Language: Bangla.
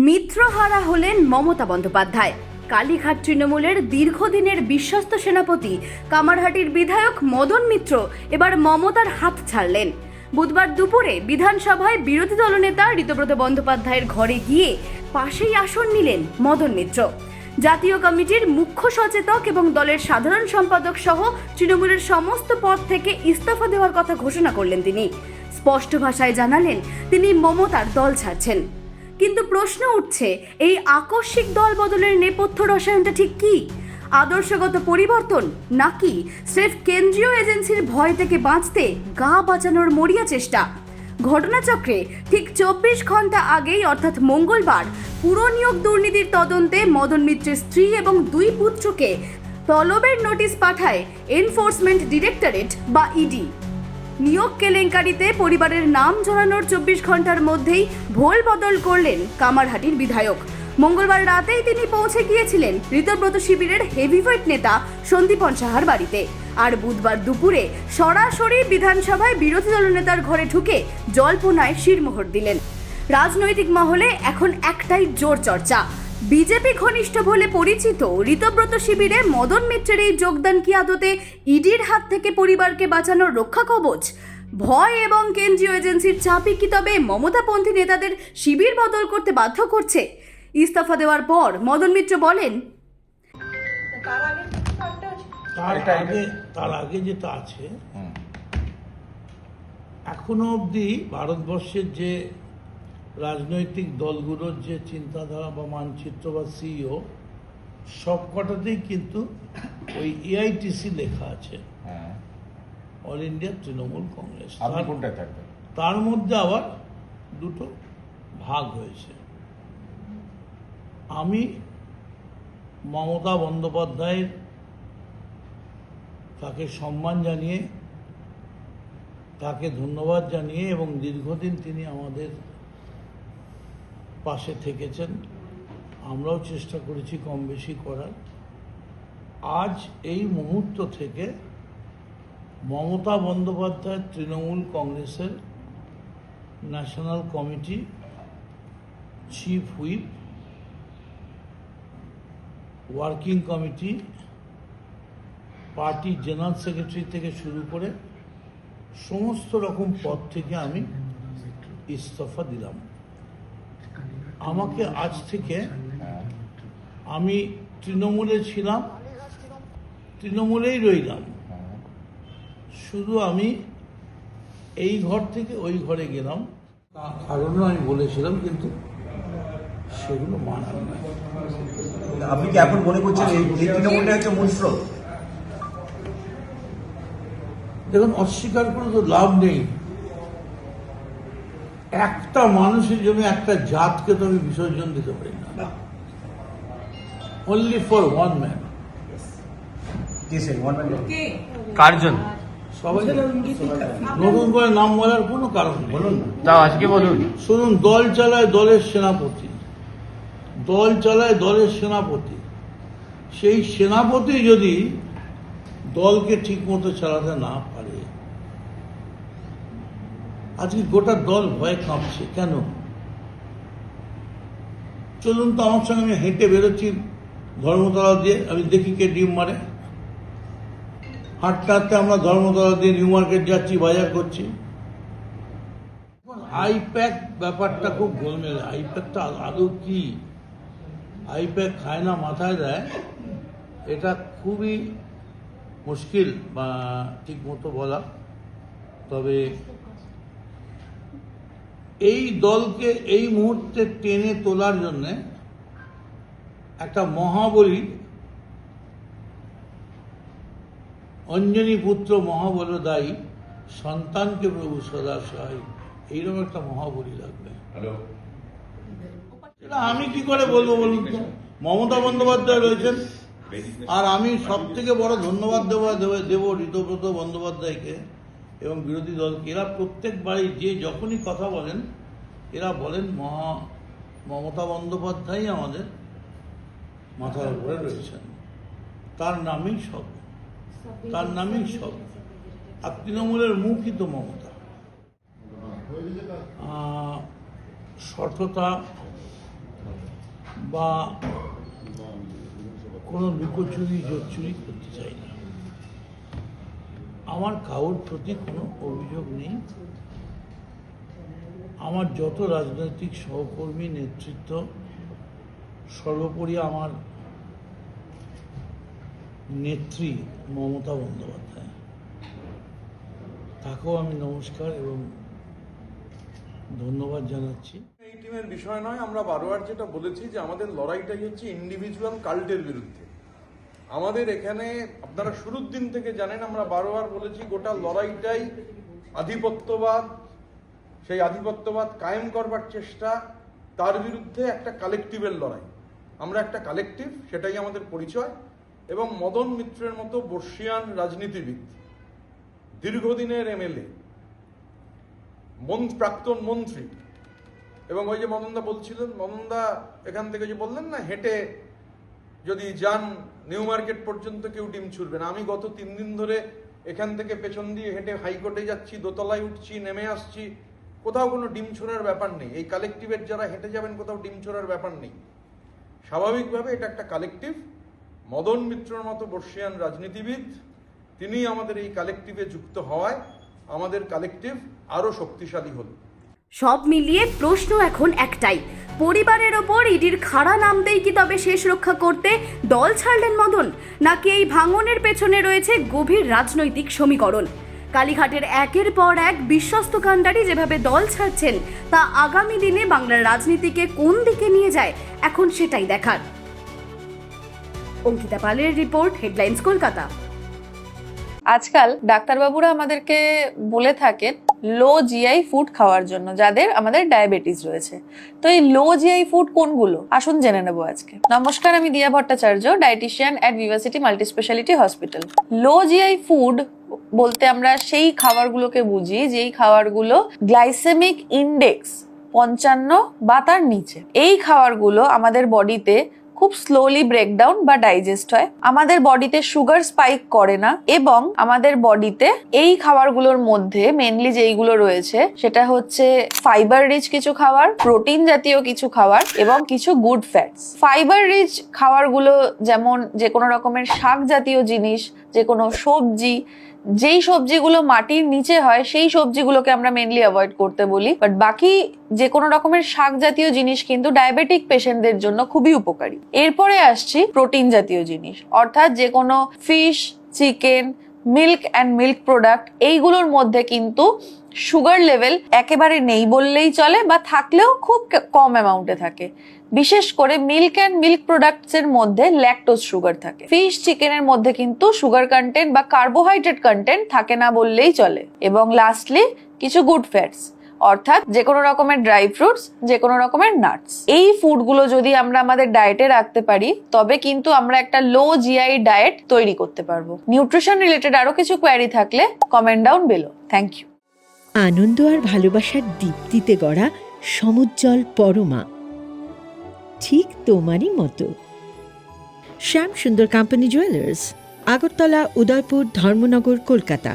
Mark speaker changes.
Speaker 1: মিত্রহারা হলেন মমতা বন্দ্যোপাধ্যায়। কালীঘাট তৃণমূলের দীর্ঘদিনের বিশ্বস্ত সেনাপতি কামারহাটির বিধায়ক মদন মিত্র এবার মমতার হাত ছাড়লেন। বুধবার দুপুরে বিধানসভায় বিরোধী দলনেতা ঋতব্রত বন্দ্যোপাধ্যায়ের ঘরে গিয়ে পাশেই আসন নিলেন মদন মিত্র। জাতীয় কমিটির মুখ্য সচেতক এবং দলের সাধারণ সম্পাদক সহ তৃণমূলের সমস্ত পদ থেকে ইস্তফা দেওয়ার কথা ঘোষণা করলেন তিনি। স্পষ্ট ভাষায় জানালেন তিনি মমতার দল ছাড়ছেন। কিন্তু প্রশ্ন উঠছে, এই আকস্মিক দল বদলের নেপথ্য রসায়নটা ঠিক কি? আদর্শগত পরিবর্তন নাকি স্রেফ কেন্দ্রীয় এজেন্সির ভয় থেকে বাঁচতে গা বাঁচানোর মরিয়া চেষ্টা? ঘটনাচক্রে ঠিক 24 ঘন্টা আগেই অর্থাৎ মঙ্গলবার পুরনিয়োগ দুর্নীতির তদন্তে মদন মিত্রের স্ত্রী এবং 2 পুত্রকে তলবের নোটিশ পাঠায় এনফোর্সমেন্ট ডিরেক্টরেট বা ইডি। নিয়োগ কেলেঙ্কারিতে পরিবারের নাম জড়ানোর 24 ঘন্টার মধ্যেই ভোল বদল করলেন কামারহাটির বিধায়ক। মঙ্গলবার রাতেই তিনি পৌঁছে গিয়েছিলেন ঋতব্রত শিবিরের হেভিওয়েট নেতা সন্দীপন সাহার বাড়িতে। আর বুধবার দুপুরে সরাসরি বিধানসভায় বিরোধী দলনেতার ঘরে ঢুকে জল্পনায় শিরমোহর দিলেন। রাজনৈতিক মহলে এখন একটাই জোর চর্চা, বিজেপি ঘনিষ্ঠ বলে পরিচিত ঋতব্রত শিবিরে মদন মিত্রের এই যোগদান কি আদতে ইডির হাত থেকে পরিবারকে বাঁচানোর রক্ষা কবচ? ভয় এবং কেন্দ্রীয় এজেন্সির চাপই কি তবে মমতাপন্থী নেতাদের শিবির বদল করতে বাধ্য করছে? ইস্তফা দেওয়ার পর মদন মিত্র বলেন,
Speaker 2: তার আগে যেটা আছে, এখনো অবধি ভারতবর্ষের যে রাজনৈতিক দলগুলোর যে চিন্তাধারা বা মানচিত্র বা সিইও সবকটাতেই কিন্তু ওই এআইটিসি লেখা আছে, অল ইন্ডিয়া তৃণমূল কংগ্রেস। তার মধ্যে আবার দুটো ভাগ হয়েছে। আমি মমতা বন্দ্যোপাধ্যায়ের তাকে সম্মান জানিয়ে, তাকে ধন্যবাদ জানিয়ে এবং দীর্ঘদিন তিনি আমাদের পাশে থেকেছেন, আমরাও চেষ্টা করেছি কম বেশি করার। আজ এই মুহূর্ত থেকে মমতা বন্দ্যোপাধ্যায় তৃণমূল কংগ্রেসের national committee, chief whip, working committee, party general secretary থেকে শুরু করে সমস্ত রকম পদ থেকে আমি ইস্তফা দিলাম। আমাকে আজ থেকে, আমি তৃণমূলে ছিলাম, তৃণমূলেই রইলাম, শুধু আমি এই ঘর থেকে ওই ঘরে গেলাম। কারণও আমি বলেছিলাম, কিন্তু সেগুলো মানার নয়।
Speaker 3: আপনি কি এখন মনে করছেন এই তৃণমূলটা হচ্ছে মূল স্রোত?
Speaker 2: দেখুন, অস্বীকার করে তো লাভ নেই। একটা মানুষের জন্য একটা জাতকে তো আমি বিসর্জন দিতে পারি না। Only for one man.
Speaker 4: কার জন্য?
Speaker 2: সবাই নতুন করে নাম বলার কোনো কারণ নেই।
Speaker 3: বলুন না,
Speaker 4: তাও আজকে বলুন।
Speaker 2: শুনুন, দল চালায় দলের সেনাপতি, দল চালায় দলের সেনাপতি। সেই সেনাপতি যদি দলকে ঠিক মতো চালাতে না পারে, আজকে গোটা দল ভয়ে কাঁপছে কেন? চলুন তো আমার সঙ্গে, আমি হেঁটে বেরোচ্ছি ধর্মতলা দিয়ে, আমি দেখি কে ডিম মারে। হাঁটতে হাঁটতে আমরা ধর্মতলা দিয়ে নিউ মার্কেট যাচ্ছি, বাজার করছি। আইপ্যাক ব্যাপারটা খুব গোলমেলে। আইপ্যাকটা আদৌ কি? আইপ্যাক খায় না মাথায় দেয়, এটা খুবই মুশকিল বা ঠিক মতো বলা। তবে এই দলকে এই মুহূর্তে টেনে তোলার জন্যে একটা মহাবলী, অঞ্জনী পুত্র মহাবলদায়ী, সন্তানকে প্রভু সদা সহায়, এইরকম একটা মহাবলী লাগবে। সেটা আমি কি করে বলবো বলুন তো? মমতা বন্দ্যোপাধ্যায় রয়েছেন, আর আমি সব থেকে বড় ধন্যবাদ দেব ঋতব্রত বন্দ্যোপাধ্যায়কে এবং বিরোধী দলকে। এরা প্রত্যেকবারই যে যখনই কথা বলেন, এরা বলেন মমতা বন্দ্যোপাধ্যায় আমাদের মাথার উপরে রয়েছেন, তার নামেই সব, তার নামেই সব। আর তৃণমূলের মুখই তো মমতা। সততা, বা কোনো লুকোচুরি জোরচুরি করতে চাই না। আমার কারোর প্রতি কোনো অভিযোগ নেই। আমার যত রাজনৈতিক সহকর্মী, নেতৃত্ব, সর্বোপরি আমার নেত্রী মমতা বন্দ্যোপাধ্যায়, তাকেও আমি নমস্কার এবং ধন্যবাদ জানাচ্ছি।
Speaker 5: এই টিমের বিষয় নয়, আমরা বারবার যেটা বলেছি যে আমাদের লড়াইটাই হচ্ছে ইন্ডিভিজুয়াল কাল্টের বিরুদ্ধে। আমাদের এখানে আপনারা শুরুর দিন থেকে জানেন, আমরা বারবার বলেছি গোটা লড়াইটাই আধিপত্যবাদ, সেই আধিপত্যবাদ কায়েম করবার চেষ্টা, তার বিরুদ্ধে একটা কালেকটিভের লড়াই। আমরা একটা কালেকটিভ, সেটাই আমাদের পরিচয়। এবং মদন মিত্রের মতো বর্ষিয়ান রাজনীতিবিদ, দীর্ঘদিনের এমএলএ, প্রাক্তন মন্ত্রী, এবং ওই যে মদনদা বলছিলেন, মদনদা এখান থেকে যে বললেন না, হেঁটে যদি যান নিউ মার্কেট পর্যন্ত কেউ ডিম ছুড়বে না। আমি গত 3 দিন ধরে এখান থেকে পেছন দিয়ে হেঁটে হাইকোর্টে যাচ্ছি, দোতলায় উঠছি, নেমে আসছি, কোথাও কোনো ডিম ছোড়ার ব্যাপার নেই। এই কালেকটিভের যারা হেঁটে যাবেন, কোথাও ডিম ছোড়ার ব্যাপার নেই। স্বাভাবিকভাবে এটা একটা কালেকটিভ। মদন মিত্রর মতো বর্ষিয়ান রাজনীতিবিদ, তিনি আমাদের এই কালেকটিভে যুক্ত হওয়ায় আমাদের কালেকটিভ আরো শক্তিশালী হল।
Speaker 1: সব মিলিয়ে প্রশ্ন এখন একটাই, পরিবারের ওপর ইডির খাড়া নামতেই কি তবে শেষ রক্ষা করতে দল ছাড়লেন মদন, নাকি এই ভাঙনের পেছনে রয়েছে গভীর রাজনৈতিক সমীকরণ? কালীঘাটের একের পর এক বিশ্বস্ত কাণ্ডারি যেভাবে দল ছাড়ছেন, তা আগামী দিনে বাংলার রাজনীতিকে কোন দিকে নিয়ে যায়, এখন সেটাই দেখার। অঙ্কিতা পালের রিপোর্ট, হেডলাইন্স, কলকাতা।
Speaker 6: আজকাল ডাক্তারবাবুরা আমাদেরকে বলে থাকেন লো জিআই ফুড খাওয়ার জন্য, যাদের আমাদের ডায়াবেটিস রয়েছে। তো এই লো জিআই ফুড কোনগুলো, আসুন জেনে নেবো আজকে। নমস্কার, আমি দিয়া Bhattacharya, dietician at Vivacity multi speciality hospital. Low GI food বলতে আমরা সেই খাবারগুলোকে বুঝি যেই খাবারগুলো গ্লাইসেমিক ইন্ডেক্স 55 বা তার নিচে। এই খাবারগুলো আমাদের বডিতে খুব স্লোলি ব্রেকডাউন বা ডাইজেস্ট হয়, আমাদের বডিতে সুগার স্পাইক করে না, এবং আমাদের বডিতে এই খাবারগুলোর মধ্যে মেনলি যেইগুলো রয়েছে সেটা হচ্ছে ফাইবার রিচ কিছু খাবার, প্রোটিন জাতীয় কিছু খাবার এবং কিছু গুড ফ্যাটস। ফাইবার রিচ খাবারগুলো যেমন যে কোনো রকমের শাক জাতীয় জিনিস, যে কোনো সবজি, যেই সবজিগুলো মাটির নিচে হয় সেই সবজিগুলোকে আমরা মেনলি অ্যাভয়েড করতে বলি। বাট বাকি যে কোনো রকমের শাক জাতীয় জিনিস কিন্তু ডায়াবেটিক পেশেন্টদের জন্য খুবই উপকারী। এরপরে আসছি প্রোটিন জাতীয় জিনিস, অর্থাৎ যে কোনো fish, chicken, milk and milk product, এইগুলোর মধ্যে কিন্তু সুগার লেভেল একেবারে নেই বললেই চলে, বা থাকলেও খুব কম অ্যামাউন্টে থাকে। বিশেষ করে মিল্ক অ্যান্ড মিল্ক প্রোডাক্টস এর মধ্যে ল্যাকটোজ সুগার থাকে। ফিশ, চিকেনের মধ্যে কিন্তু সুগার কন্টেন্ট বা কার্বোহাইড্রেট কন্টেন্ট থাকে না বললেই চলে। এবং লাস্টলি কিছু গুড ফ্যাটস, অর্থাৎ যে কোনো রকমের ড্রাই ফ্রুটস, যে কোনো রকমের নাটস। এই ফুডগুলো যদি আমরা আমাদের ডায়েটে রাখতে পারি, তবে কিন্তু আমরা একটা লো জিআই ডায়েট তৈরি করতে পারবো। নিউট্রিশন রিলেটেড আরো কিছু কোয়ারি থাকলে comment down below. Thank you.
Speaker 7: আনন্দ আর ভালোবাসার দীপ্তিতে গড়া সমুজ্জ্বল পরমা, ঠিক তোমারই মতো। শ্যাম সুন্দর কোম্পানি জুয়েলার্স, আগরতলা, উদয়পুর, ধর্মনগর, কলকাতা।